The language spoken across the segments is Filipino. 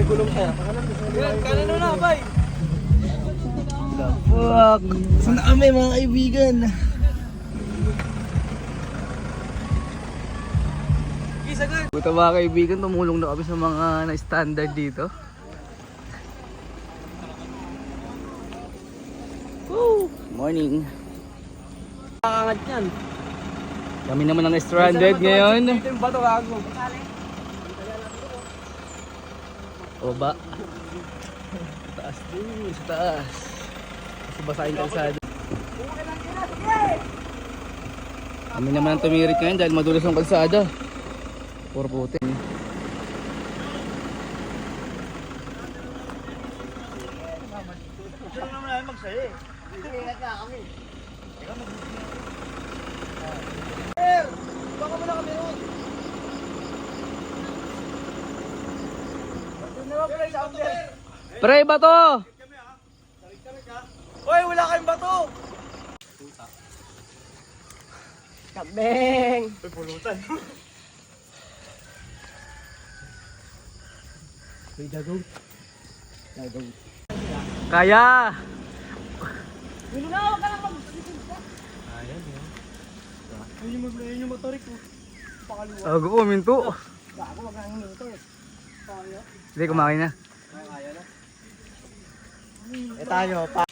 gulong pa. Kanan na, bay. Fuck! Saan na kami mga kaibigan? Buta mga kaibigan, tumulong na kami sa mga na-standard dito. Woo! Morning! Kakangat yan. Kami naman ang stranded ngayon. Dito yung bato gago. O ba? Sa taas din, sa taas. Kasi basahin kalsada. Kami naman ang tumirik ngayon dahil madulas ang kalsada. Puro puti. Sino naman namin magsaya eh. Ingat nga kami. Baka mo na kami ron. Pre, bato! Hoy, wala kayong bato! Kabeng! Uy, pulutan. Uy, gagawin. Gagawin. Kaya! Huwag ka lang mag-isip ka. Ayan yan. Ayun yung motorik ko. Pakaliwa. Sago ko, minto. Gago, wag nang huminto eh. Kaya. Hindi, kumain na. Kaya na. Tayo pa.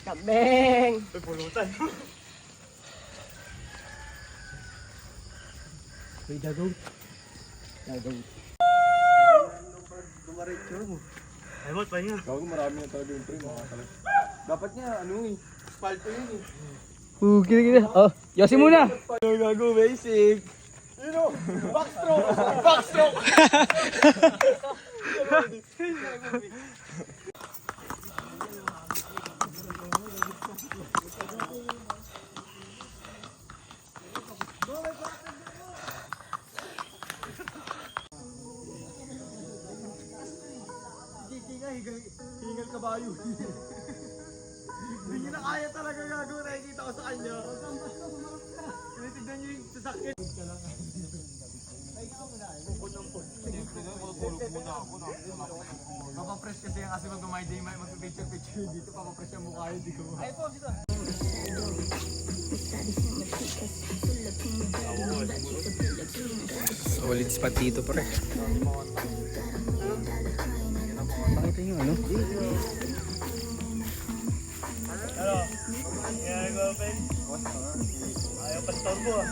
Kabeng! Uy, pulutan. Uy, gagawin. Gagawin. Dumaritso mo. Ay, ba't pa niya? Gago, marami na talaga yung pre, makakalag. Dapat niya, ano eh, spalto yun eh. Gila. Oh, yosi muna. Gago, basic. You know, backstroke! Backstroke! Hingal kabayo. Hindi niya na kaya talaga gago. Nakikita ko sa kanya. Tinitignan niyo yung sasakyan. Papapress kasi yung kasi mag-picture dito. Papapress yung mukha yun. Ay po, dito. Solid spot dito, pre. Pakita nyo, ano? Ano? Kaya go, Ben. Ayaw pa storbo ah.